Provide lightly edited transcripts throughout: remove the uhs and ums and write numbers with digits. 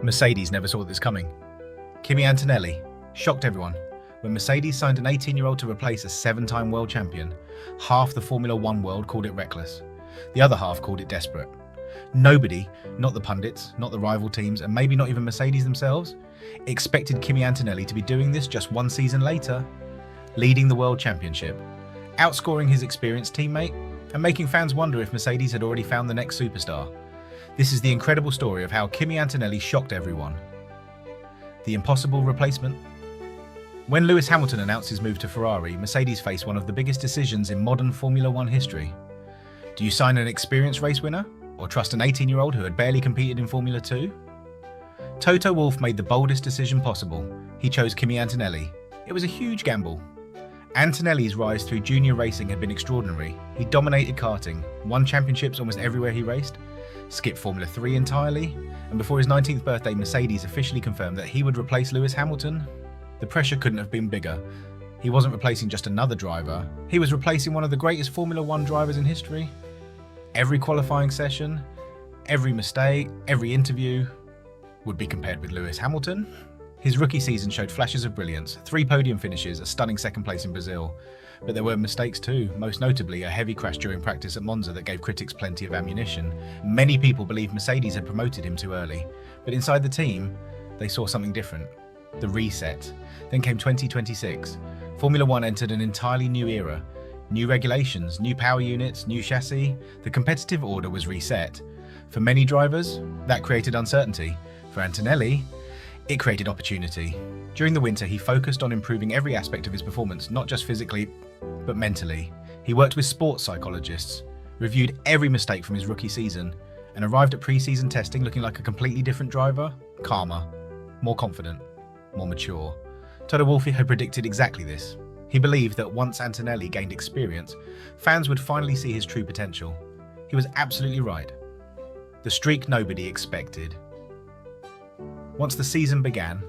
Mercedes never saw this coming. Kimi Antonelli shocked everyone. When Mercedes signed an 18-year-old to replace a 7-time world champion, half the Formula One world called it reckless. The other half called it desperate. Nobody, not the pundits, not the rival teams, and maybe not even Mercedes themselves, expected Kimi Antonelli to be doing this just one season later, leading the World Championship, outscoring his experienced teammate, and making fans wonder if Mercedes had already found the next superstar. This is the incredible story of how Kimi Antonelli shocked everyone. The impossible replacement. When Lewis Hamilton announced his move to Ferrari, Mercedes faced one of the biggest decisions in modern Formula One history. Do you sign an experienced race winner, or trust an 18-year-old who had barely competed in Formula 2? Toto Wolff made the boldest decision possible. He chose Kimi Antonelli. It was a huge gamble. Antonelli's rise through junior racing had been extraordinary. He dominated karting, won championships almost everywhere he raced, skipped Formula 3 entirely, and before his 19th birthday, Mercedes officially confirmed that he would replace Lewis Hamilton. The pressure couldn't have been bigger. He wasn't replacing just another driver, he was replacing one of the greatest Formula One drivers in history. Every qualifying session, every mistake, every interview would be compared with Lewis Hamilton. His rookie season showed flashes of brilliance, 3 podium finishes, a stunning second place in Brazil. But there were mistakes too, most notably a heavy crash during practice at Monza that gave critics plenty of ammunition. Many people believed Mercedes had promoted him too early, but inside the team, they saw something different. The reset. Then came 2026. Formula One entered an entirely new era. New regulations, new power units, new chassis. The competitive order was reset. For many drivers, that created uncertainty. For Antonelli, it created opportunity. During the winter, he focused on improving every aspect of his performance, not just physically, but mentally. He worked with sports psychologists, reviewed every mistake from his rookie season, and arrived at pre-season testing looking like a completely different driver, calmer, more confident, more mature. Toto Wolff had predicted exactly this. He believed that once Antonelli gained experience, fans would finally see his true potential. He was absolutely right. The streak nobody expected. Once the season began,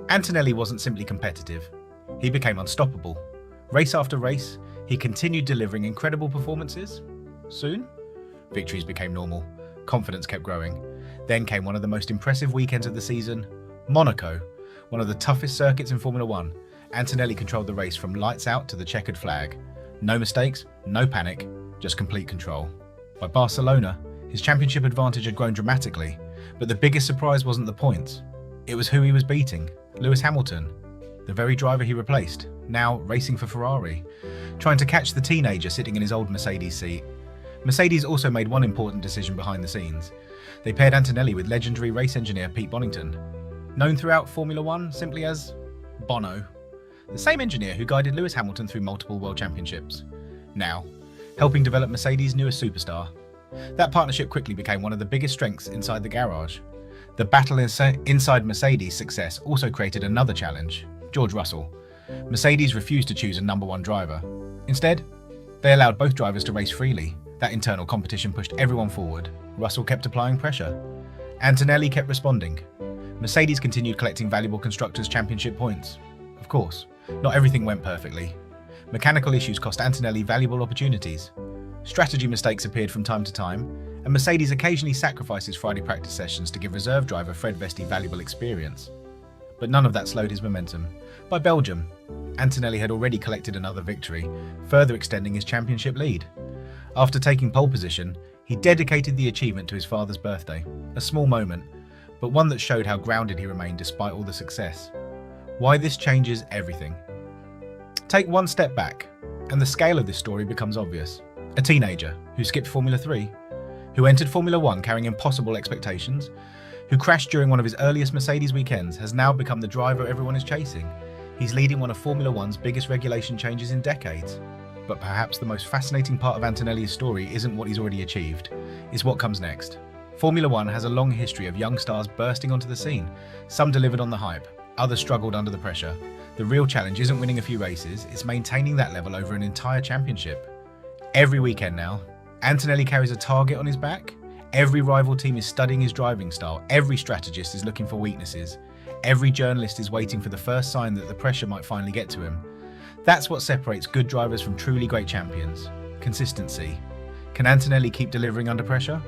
Antonelli wasn't simply competitive. He became unstoppable. Race after race, he continued delivering incredible performances. Soon, victories became normal. Confidence kept growing. Then came one of the most impressive weekends of the season, Monaco, one of the toughest circuits in Formula One. Antonelli controlled the race from lights out to the checkered flag. No mistakes, no panic, just complete control. By Barcelona, his championship advantage had grown dramatically, but the biggest surprise wasn't the points. It was who he was beating, Lewis Hamilton, the very driver he replaced, now racing for Ferrari, trying to catch the teenager sitting in his old Mercedes seat. Mercedes also made one important decision behind the scenes. They paired Antonelli with legendary race engineer Pete Bonington, known throughout Formula One simply as Bono, the same engineer who guided Lewis Hamilton through multiple world championships, now helping develop Mercedes' newest superstar. That partnership quickly became one of the biggest strengths inside the garage. The battle inside Mercedes' success also created another challenge, George Russell. Mercedes refused to choose a number 1 driver. Instead, they allowed both drivers to race freely. That internal competition pushed everyone forward. Russell kept applying pressure. Antonelli kept responding. Mercedes continued collecting valuable Constructors' Championship points. Of course, not everything went perfectly. Mechanical issues cost Antonelli valuable opportunities. Strategy mistakes appeared from time to time, and Mercedes occasionally sacrificed his Friday practice sessions to give reserve driver Fred Vesti valuable experience. But none of that slowed his momentum. By Belgium, Antonelli had already collected another victory, further extending his championship lead. After taking pole position, he dedicated the achievement to his father's birthday, a small moment, but one that showed how grounded he remained despite all the success. Why this changes everything. Take one step back, and the scale of this story becomes obvious. A teenager who skipped Formula 3, who entered Formula 1 carrying impossible expectations, who crashed during one of his earliest Mercedes weekends, has now become the driver everyone is chasing. He's leading one of Formula 1's biggest regulation changes in decades. But perhaps the most fascinating part of Antonelli's story isn't what he's already achieved, it's what comes next. Formula 1 has a long history of young stars bursting onto the scene. Some delivered on the hype, others struggled under the pressure. The real challenge isn't winning a few races, it's maintaining that level over an entire championship. Every weekend now, Antonelli carries a target on his back. Every rival team is studying his driving style. Every strategist is looking for weaknesses. Every journalist is waiting for the first sign that the pressure might finally get to him. That's what separates good drivers from truly great champions. Consistency. Can Antonelli keep delivering under pressure?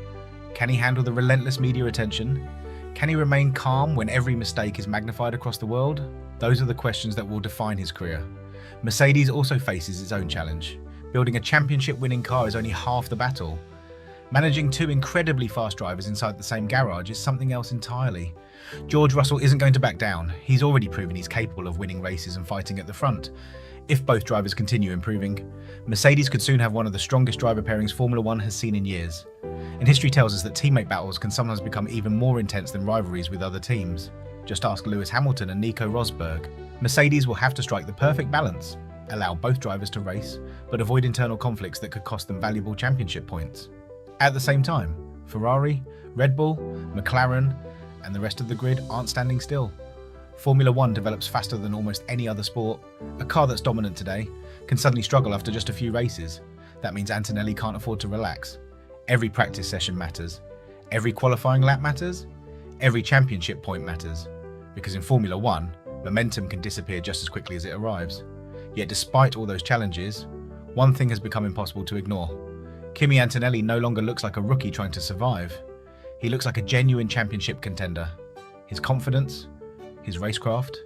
Can he handle the relentless media attention? Can he remain calm when every mistake is magnified across the world? Those are the questions that will define his career. Mercedes also faces its own challenge. Building a championship-winning car is only half the battle. Managing two incredibly fast drivers inside the same garage is something else entirely. George Russell isn't going to back down. He's already proven he's capable of winning races and fighting at the front. If both drivers continue improving, Mercedes could soon have one of the strongest driver pairings Formula One has seen in years. And history tells us that teammate battles can sometimes become even more intense than rivalries with other teams. Just ask Lewis Hamilton and Nico Rosberg. Mercedes will have to strike the perfect balance, allow both drivers to race, but avoid internal conflicts that could cost them valuable championship points. At the same time, Ferrari, Red Bull, McLaren, and the rest of the grid aren't standing still. Formula One develops faster than almost any other sport. A car that's dominant today can suddenly struggle after just a few races. That means Antonelli can't afford to relax. Every practice session matters. Every qualifying lap matters. Every championship point matters. Because in Formula One, momentum can disappear just as quickly as it arrives. Yet despite all those challenges, one thing has become impossible to ignore. Kimi Antonelli no longer looks like a rookie trying to survive. He looks like a genuine championship contender. His confidence, his racecraft,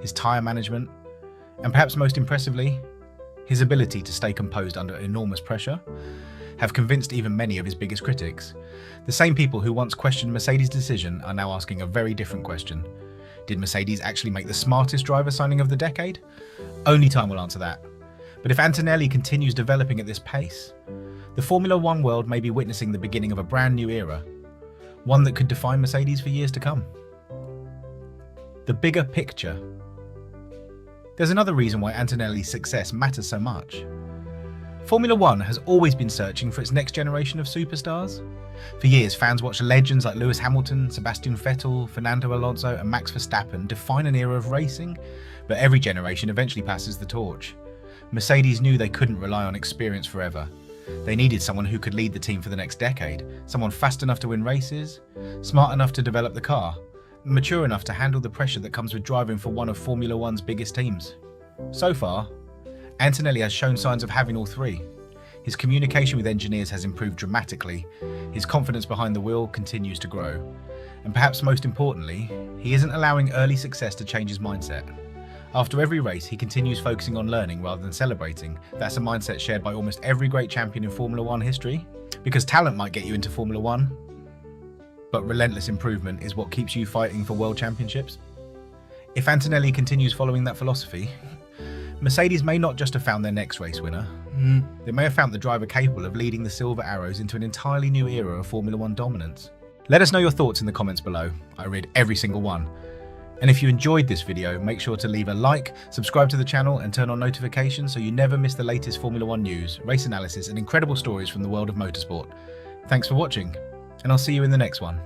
his tyre management, and perhaps most impressively, his ability to stay composed under enormous pressure, have convinced even many of his biggest critics. The same people who once questioned Mercedes' decision are now asking a very different question. Did Mercedes actually make the smartest driver signing of the decade? Only time will answer that. But if Antonelli continues developing at this pace, the Formula One world may be witnessing the beginning of a brand new era, one that could define Mercedes for years to come. The bigger picture. There's another reason why Antonelli's success matters so much. Formula One has always been searching for its next generation of superstars. For years, fans watched legends like Lewis Hamilton, Sebastian Vettel, Fernando Alonso and Max Verstappen define an era of racing, but every generation eventually passes the torch. Mercedes knew they couldn't rely on experience forever. They needed someone who could lead the team for the next decade, someone fast enough to win races, smart enough to develop the car, mature enough to handle the pressure that comes with driving for one of Formula One's biggest teams. So far, Antonelli has shown signs of having all three. His communication with engineers has improved dramatically, his confidence behind the wheel continues to grow, and perhaps most importantly, he isn't allowing early success to change his mindset. After every race, he continues focusing on learning rather than celebrating. That's a mindset shared by almost every great champion in Formula One history, because talent might get you into Formula One, but relentless improvement is what keeps you fighting for world championships. If Antonelli continues following that philosophy, Mercedes may not just have found their next race winner, they may have found the driver capable of leading the Silver Arrows into an entirely new era of Formula One dominance. Let us know your thoughts in the comments below. I read every single one. And if you enjoyed this video, make sure to leave a like, subscribe to the channel and turn on notifications so you never miss the latest Formula One news, race analysis and incredible stories from the world of motorsport. Thanks for watching, and I'll see you in the next one.